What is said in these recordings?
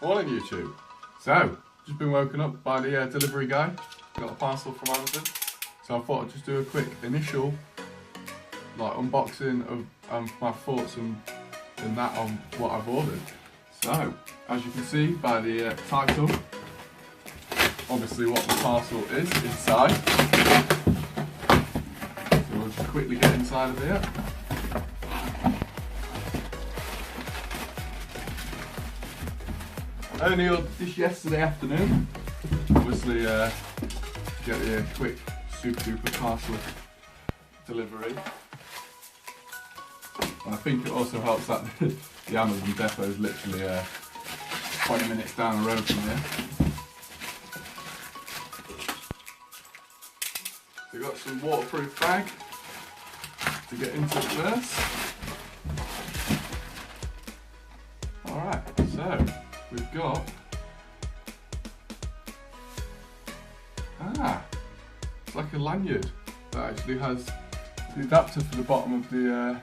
Morning YouTube. So, just been woken up by the delivery guy. Got a parcel from Amazon. So I thought I'd just do a quick initial unboxing of my thoughts and that on what I've ordered. So, as you can see by the title, obviously what the parcel is inside. So we'll just quickly get inside of here. I only ordered this yesterday afternoon. Obviously, get the quick super duper parcel delivery. And I think it also helps that the Amazon depot is literally 20 minutes down the road from here. So we've got some waterproof bag to get into it first. Alright, so we've got it's like a lanyard that actually has the adapter for the bottom of the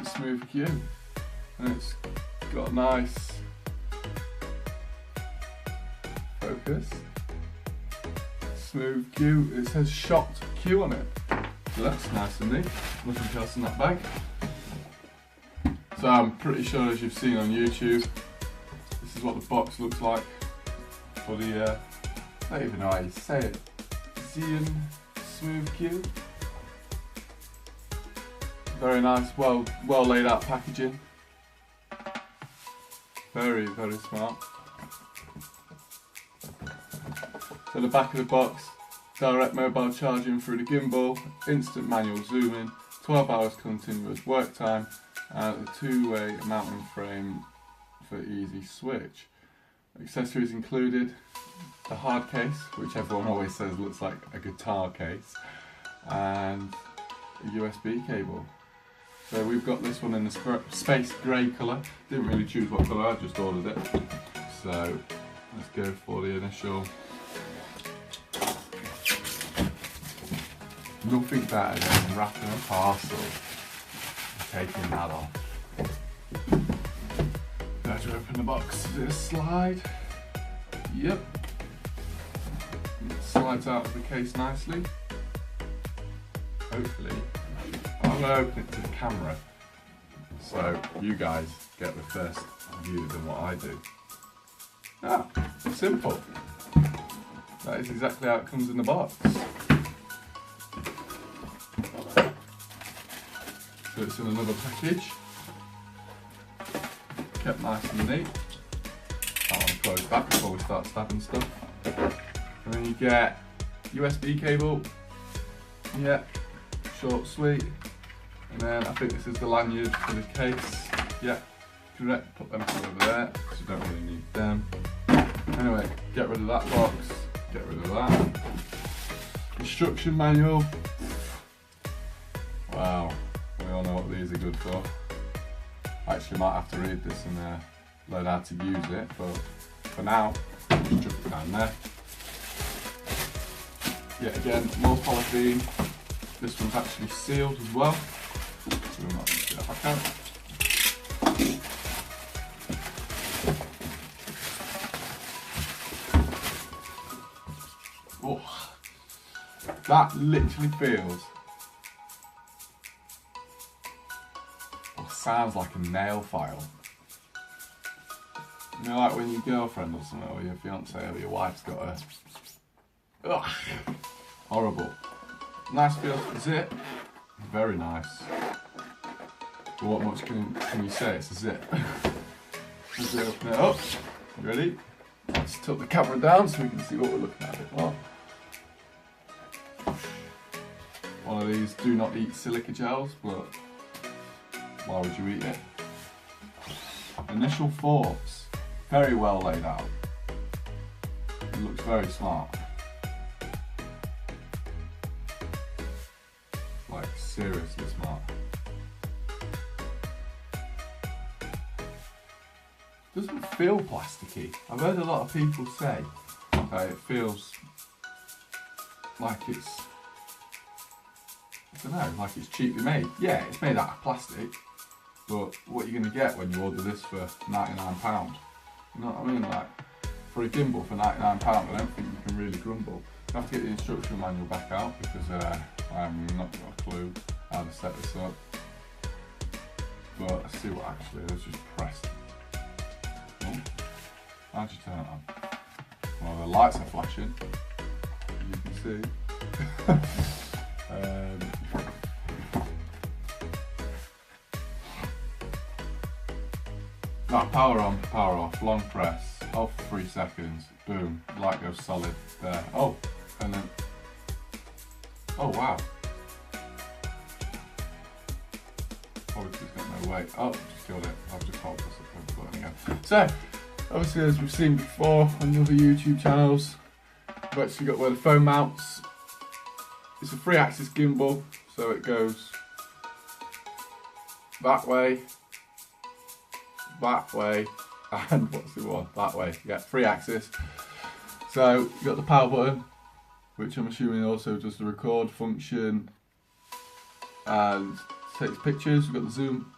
smooth Q, and it's got a nice focus. Smooth Q, it says shot Q on it, so that's nice and neat. Nothing else in that bag. So I'm pretty sure, as you've seen on YouTube, this is what the box looks like for the, I don't even know how you say it, Zhiyun Smooth Q. Very nice, well laid out packaging. Very smart. So the back of the box, direct mobile charging through the gimbal, instant manual zoom in, 12 hours continuous work time, and a two-way mounting frame for easy switch. Accessories included: the hard case, which everyone always says looks like a guitar case, and a USB cable. So we've got this one in the space grey colour. Didn't really choose what colour, I just ordered it. So let's go for the initial. Nothing better than wrapping a parcel and taking that off. Now to open the box, is it a slide? Yep. It slides out of the case nicely. Hopefully. I'm going to open it to the camera so you guys get the first view than what I do. Ah, simple. That is exactly how it comes in the box. So it's in another package. Kept nice and neat. I want to close that before we start stabbing stuff. And then you get USB cable. Yeah, short, sweet. And then I think this is the lanyard for the case. Yeah, correct. Put them over there, because you don't really need them. Anyway, get rid of that box. Get rid of that. Instruction manual. Wow, we all know what these are good for. I actually might have to read this and learn how to use it, but for now, just chuck it down there. Yet again, more polythene. This one's actually sealed as well. So we might just get it back out. Oh, that literally feels, sounds like a nail file. You know, like when your girlfriend or something, or your fiance or your wife's got a... Ugh, horrible. Nice feel for the zip. Very nice. But what much can you say? It's a zip. Just open it up. You ready? Let's tilt the camera down so we can see what we're looking at a bit more. One of these do not eat silica gels, but why would you eat it? Initial thoughts. Very well laid out. It looks very smart. Like, seriously smart. Doesn't feel plasticky. I've heard a lot of people say that it feels like it's, I don't know, like it's cheaply made. Yeah, it's made out of plastic, but what you're going to get when you order this for £99? You know what I mean? Like, for a gimbal for £99, I don't think you can really grumble. I have to get the instruction manual back out because I have not got a clue how to set this up. But let's see what actually is. Just press. Oh, how'd you turn it on? Well, the lights are flashing, as you can see. Power on, power off, long press, hold for 3 seconds, boom, light goes solid there. Oh, and then, oh wow. Obviously it's got no weight. Oh, just killed it. I've just hold this up the button again. So, obviously as we've seen before on the other YouTube channels, we've actually got where the phone mounts. It's a 3-axis gimbal, so it goes that way, and what's the one? That way. Yeah, 3-axis. So you've got the power button, which I'm assuming also does the record function and takes pictures. We've got the zoom.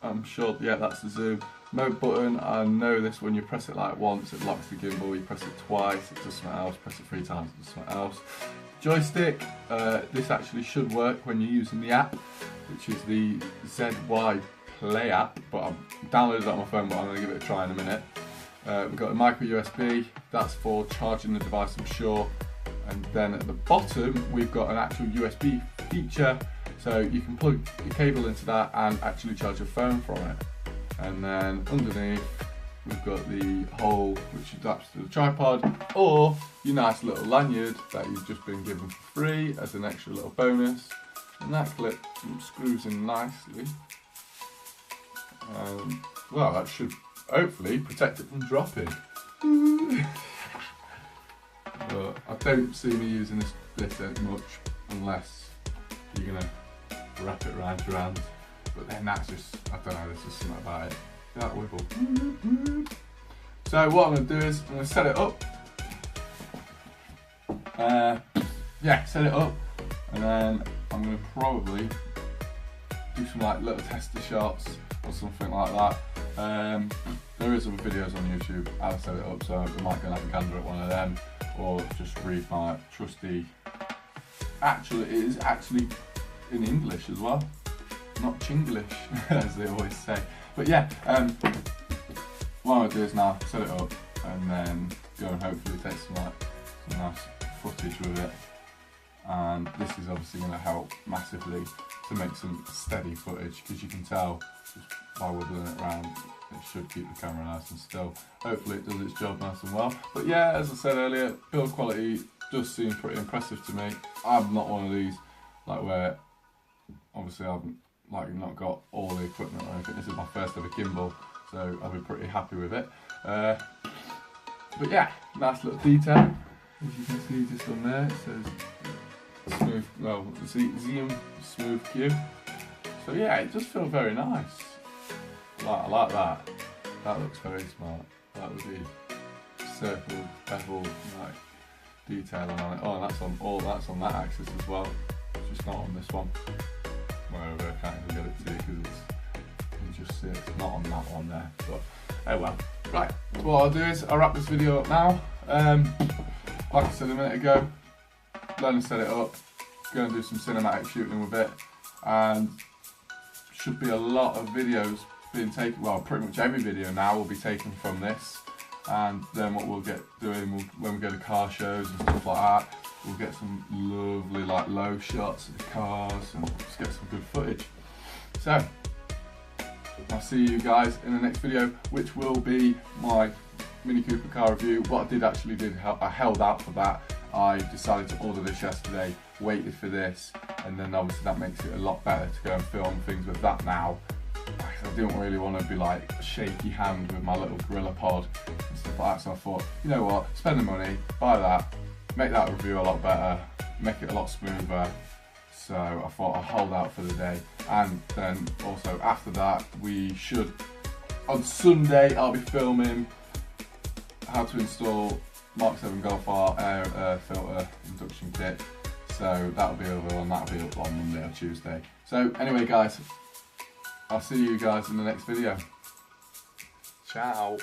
I'm sure, yeah, that's the zoom. Mode button, I know this when you press it like once, it locks the gimbal. You press it twice, it does something else. Press it 3 times, it does something else. Joystick, this actually should work when you're using the app, which is the ZY Play app, but I've downloaded it on my phone, but I'm going to give it a try in a minute. We've got a micro USB, that's for charging the device, I'm sure. And then at the bottom, we've got an actual USB feature, so you can plug your cable into that and actually charge your phone from it. And then underneath, we've got the hole which adapts to the tripod, or your nice little lanyard that you've just been given for free as an extra little bonus. And that clip screws in nicely. Well, that should hopefully protect it from dropping. But I don't see me using this as much unless you're going to wrap it around your hand. But then that's just, I don't know, there's just something about it. That wiggle. So what I'm going to do is I'm going to set it up. Yeah, set it up, and then I'm going to probably do some like little tester shots or something like that. There is other videos on YouTube how to set it up, so I might go and have a gander at one of them, or just read my trusty. Actually, it is actually in English as well, not Chinglish as they always say. But yeah, what I'm gonna do is now set it up and then go and hopefully take some nice footage with it. And this is obviously going to help massively to make some steady footage, because you can tell just by wiggling it around, it should keep the camera nice and still. Hopefully it does its job nice and well. But yeah, as I said earlier, build quality does seem pretty impressive to me. I'm not one of these like where obviously I've like not got all the equipment or anything. This is my first ever gimbal, so I'll be pretty happy with it. But yeah, nice little detail. As you can see just on there, it says smooth, well, Zhiyun smooth Q. So yeah, it does feel very nice. I like that. That looks very smart. That would be circle, bevel, like detailing on it. Oh, and that's on that axis as well. It's just not on this one. Wherever I can't even get it to you because you can just see it's not on that one there. But oh well. Right. So what I'll do is I'll wrap this video up now. Like I said a minute ago, learn to set it up, go and do some cinematic shooting with it, and should be a lot of videos being taken, well pretty much every video now will be taken from this. And then what we'll get doing, when we go to car shows and stuff like that, we'll get some lovely like low shots of the cars and just get some good footage. So I'll see you guys in the next video, which will be my Mini Cooper car review. What I did actually I held out for that. I decided to order this yesterday, waited for this, and then obviously that makes it a lot better to go and film things with that now. I didn't really want to be like a shaky hand with my little Gorilla Pod and stuff like that, so I thought, you know what, spend the money, buy that, make that review a lot better, make it a lot smoother. So I thought I'll hold out for the day, and then also after that we should, on Sunday I'll be filming how to install Mark 7 Golf R air filter induction kit. So that'll be over on Monday or Tuesday. So anyway guys, I'll see you guys in the next video. Ciao.